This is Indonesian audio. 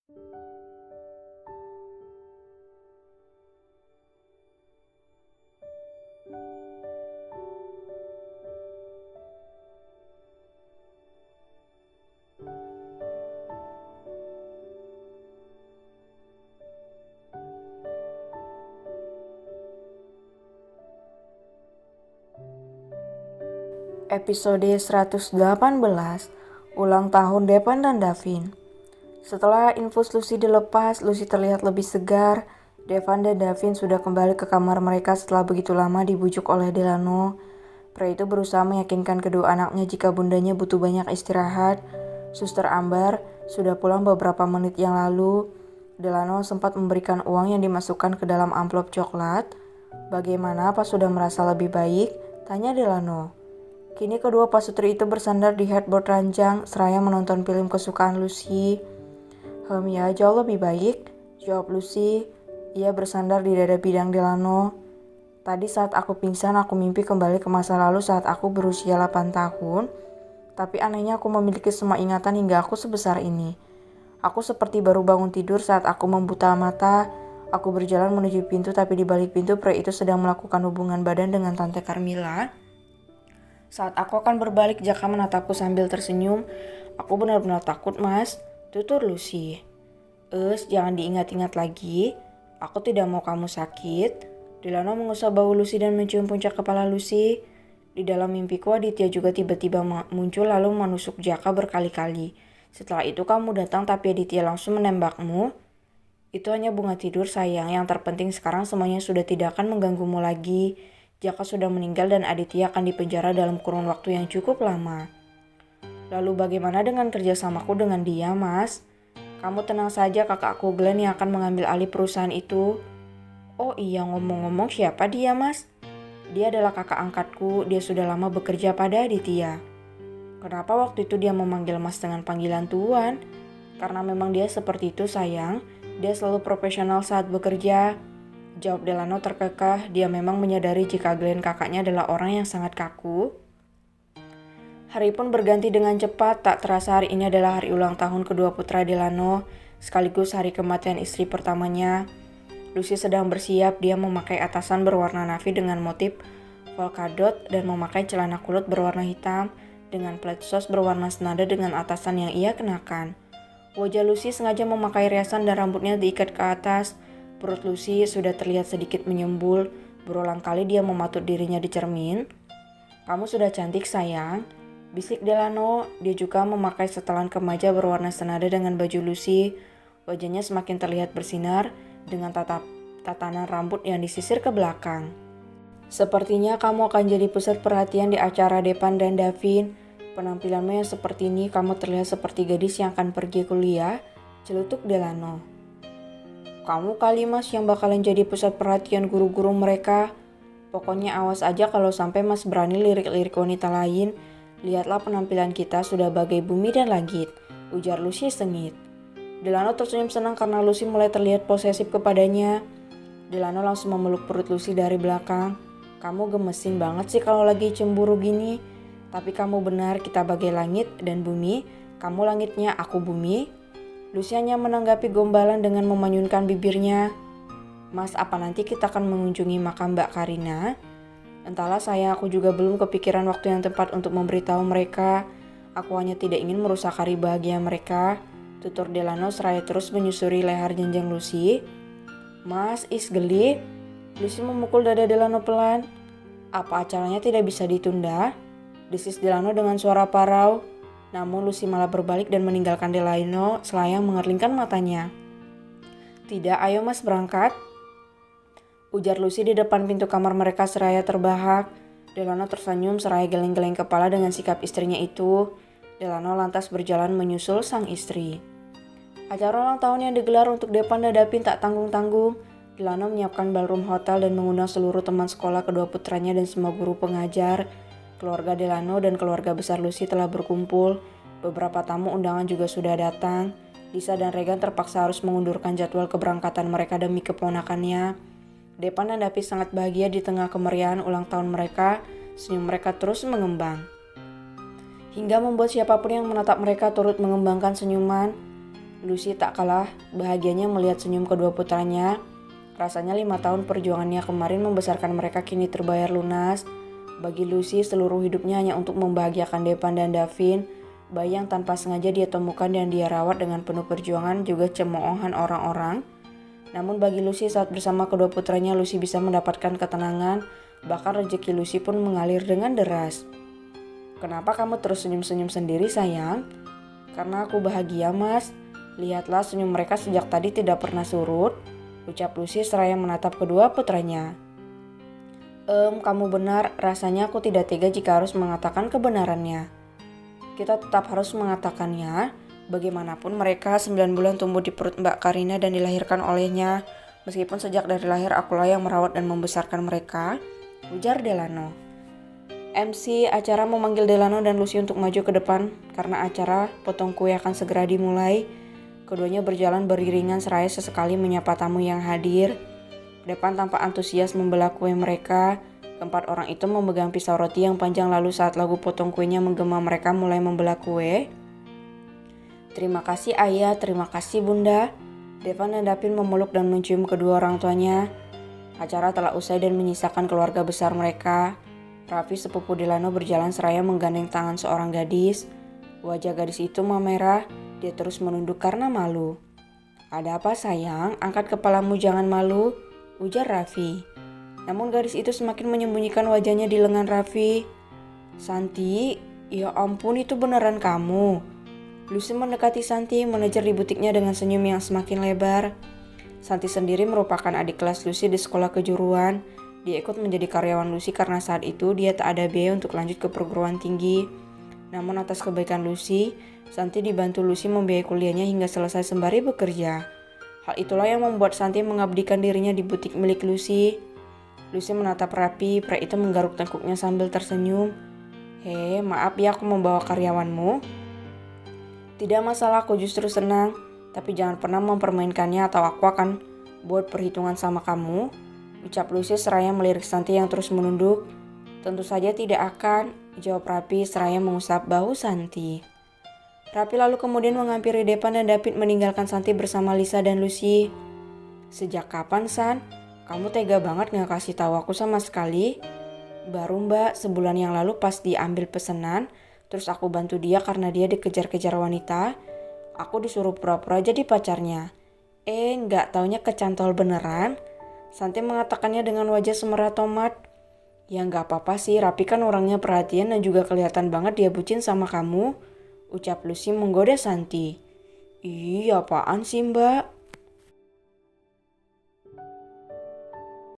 Episode 118, Ulang Tahun Depan dan Davin. Setelah infus Lucy dilepas, Lucy terlihat lebih segar. Devan dan Davin sudah kembali ke kamar mereka setelah begitu lama dibujuk oleh Delano. Pria itu berusaha meyakinkan kedua anaknya jika bundanya butuh banyak istirahat. Suster Ambar sudah pulang beberapa menit yang lalu. Delano sempat memberikan uang yang dimasukkan ke dalam amplop coklat. "Bagaimana, apa sudah merasa lebih baik?" tanya Delano. Kini kedua pasutri itu bersandar di headboard ranjang seraya menonton film kesukaan Lucy. Ya, jauh lebih baik," jawab Lucy. Ia bersandar di dada bidang Delano. "Tadi saat aku pingsan, aku mimpi kembali ke masa lalu saat aku berusia 8 tahun. Tapi anehnya aku memiliki semua ingatan hingga aku sebesar ini. Aku seperti baru bangun tidur saat aku membuta mata. Aku berjalan menuju pintu, tapi di balik pintu pria itu sedang melakukan hubungan badan dengan Tante Carmilla. Saat aku akan berbalik, Jaka menatapku sambil tersenyum. Aku benar-benar takut, Mas," tutur Lucy. Jangan diingat-ingat lagi. Aku tidak mau kamu sakit." Delano mengusap bahu Lucy dan mencium puncak kepala Lucy. "Di dalam mimpiku Aditya juga tiba-tiba muncul lalu menusuk Jaka berkali-kali. Setelah itu kamu datang tapi Aditya langsung menembakmu. Itu hanya bunga tidur, sayang. Yang terpenting sekarang semuanya sudah tidak akan mengganggumu lagi. Jaka sudah meninggal dan Aditya akan dipenjara dalam kurun waktu yang cukup lama." "Lalu bagaimana dengan kerjasamaku dengan dia, Mas?" "Kamu tenang saja, kakakku Glenn yang akan mengambil alih perusahaan itu." "Oh iya, ngomong-ngomong, siapa dia, Mas?" "Dia adalah kakak angkatku, dia sudah lama bekerja pada Aditya." "Kenapa waktu itu dia memanggil Mas dengan panggilan Tuan?" "Karena memang dia seperti itu, sayang. Dia selalu profesional saat bekerja," jawab Delano terkekeh. Dia memang menyadari jika Glenn kakaknya adalah orang yang sangat kaku. Hari pun berganti dengan cepat. Tak terasa hari ini adalah hari ulang tahun kedua putra Delano, sekaligus hari kematian istri pertamanya. Lucy sedang bersiap. Dia memakai atasan berwarna navy dengan motif polkadot dan memakai celana kulot berwarna hitam dengan plaid sos berwarna senada dengan atasan yang ia kenakan. Wajah Lucy sengaja memakai riasan dan rambutnya diikat ke atas. Perut Lucy sudah terlihat sedikit menyembul. Berulang kali dia mematut dirinya di cermin. "Kamu sudah cantik, sayang," bisik Delano. Dia juga memakai setelan kemeja berwarna senada dengan baju Lucy. Wajahnya semakin terlihat bersinar dengan tatanan rambut yang disisir ke belakang. "Sepertinya kamu akan jadi pusat perhatian di acara Depan dan Davin. Penampilanmu yang seperti ini, kamu terlihat seperti gadis yang akan pergi kuliah," celutuk Delano. "Kamu kali, Mas, yang bakalan jadi pusat perhatian guru-guru mereka. Pokoknya awas aja kalau sampai Mas berani lirik-lirik wanita lain. Lihatlah penampilan kita sudah bagai bumi dan langit," ujar Lucy sengit. Delano tersenyum senang karena Lucy mulai terlihat posesif kepadanya. Delano langsung memeluk perut Lucy dari belakang. "Kamu gemesin banget sih kalau lagi cemburu gini. Tapi kamu benar, kita bagai langit dan bumi. Kamu langitnya, aku bumi." Lucy hanya menanggapi gombalan dengan memanyunkan bibirnya. "Mas, apa nanti kita akan mengunjungi makam Mbak Karina?" "Entahlah sayang, aku juga belum kepikiran waktu yang tepat untuk memberitahu mereka. Aku hanya tidak ingin merusak hari bahagia mereka," tutur Delano seraya terus menyusuri leher jenjang Lucy. "Mas, geli." Lucy memukul dada Delano pelan. "Apa acaranya tidak bisa ditunda?" desis Delano dengan suara parau. Namun Lucy malah berbalik dan meninggalkan Delano selayang mengerlingkan matanya. "Tidak, ayo Mas berangkat," ujar Lucy di depan pintu kamar mereka seraya terbahak. Delano tersenyum seraya geleng-geleng kepala dengan sikap istrinya itu. Delano lantas berjalan menyusul sang istri. Acara ulang tahun yang digelar untuk Depan dan Davin tak tanggung-tanggung. Delano menyiapkan ballroom hotel dan mengundang seluruh teman sekolah kedua putranya dan semua guru pengajar. Keluarga Delano dan keluarga besar Lucy telah berkumpul. Beberapa tamu undangan juga sudah datang. Lisa dan Regan terpaksa harus mengundurkan jadwal keberangkatan mereka demi keponakannya. Depan dan Davin sangat bahagia di tengah kemeriahan ulang tahun mereka. Senyum mereka terus mengembang, hingga membuat siapapun yang menatap mereka turut mengembangkan senyuman. Lucy tak kalah bahagianya melihat senyum kedua putranya. Rasanya 5 tahun perjuangannya kemarin membesarkan mereka kini terbayar lunas. Bagi Lucy, seluruh hidupnya hanya untuk membahagiakan Depan dan Davin. Bayi yang tanpa sengaja dia temukan dan dia rawat dengan penuh perjuangan juga cemoohan orang-orang. Namun bagi Lucy, saat bersama kedua putranya, Lucy bisa mendapatkan ketenangan. Bahkan rezeki Lucy pun mengalir dengan deras. "Kenapa kamu terus senyum-senyum sendiri, sayang?" "Karena aku bahagia, Mas. Lihatlah senyum mereka sejak tadi tidak pernah surut," ucap Lucy seraya menatap kedua putranya. Kamu benar, rasanya aku tidak tega jika harus mengatakan kebenarannya." "Kita tetap harus mengatakannya. Bagaimanapun mereka 9 bulan tumbuh di perut Mbak Karina dan dilahirkan olehnya. Meskipun sejak dari lahir akulah yang merawat dan membesarkan mereka," ujar Delano. MC acara memanggil Delano dan Lucy untuk maju ke depan karena acara potong kue akan segera dimulai. Keduanya berjalan beriringan seraya sesekali menyapa tamu yang hadir. Depan tampak antusias membelah kue mereka. Keempat orang itu memegang pisau roti yang panjang, lalu saat lagu potong kuenya menggema mereka mulai membelah kue. "Terima kasih ayah, terima kasih bunda." Devan dan Davin memeluk dan mencium kedua orang tuanya. Acara telah usai dan menyisakan keluarga besar mereka. Raffi sepupu Delano berjalan seraya menggandeng tangan seorang gadis. Wajah gadis itu memerah, dia terus menunduk karena malu. "Ada apa sayang? Angkat kepalamu, jangan malu," ujar Raffi. Namun gadis itu semakin menyembunyikan wajahnya di lengan Raffi. "Santi, ya ampun, itu beneran kamu?" Lucy mendekati Santi, menejar di butiknya dengan senyum yang semakin lebar. Santi sendiri merupakan adik kelas Lucy di sekolah kejuruan. Dia ikut menjadi karyawan Lucy karena saat itu dia tak ada biaya untuk lanjut ke perguruan tinggi. Namun atas kebaikan Lucy, Santi dibantu Lucy membiayai kuliahnya hingga selesai sembari bekerja. Hal itulah yang membuat Santi mengabdikan dirinya di butik milik Lucy. Lucy menatap Raffi, pria itu menggaruk tengkuknya sambil tersenyum. Maaf ya aku membawa karyawanmu." "Tidak masalah, aku justru senang. Tapi jangan pernah mempermainkannya atau aku akan buat perhitungan sama kamu," ucap Lucy seraya melirik Santi yang terus menunduk. "Tentu saja tidak akan," jawab Raffi seraya mengusap bahu Santi. Raffi lalu kemudian menghampiri Depan dan David meninggalkan Santi bersama Lisa dan Lucy. "Sejak kapan, San? Kamu tega banget gak kasih tahu aku sama sekali?" "Baru mbak, sebulan yang lalu pas diambil pesanan, terus aku bantu dia karena dia dikejar-kejar wanita. Aku disuruh pura-pura jadi pacarnya. Gak taunya kecantol beneran." Santi mengatakannya dengan wajah semerah tomat. "Ya gak apa-apa sih, Raffi kan orangnya perhatian dan juga kelihatan banget dia bucin sama kamu," ucap Lucy menggoda Santi. "Ih, apaan sih mbak?"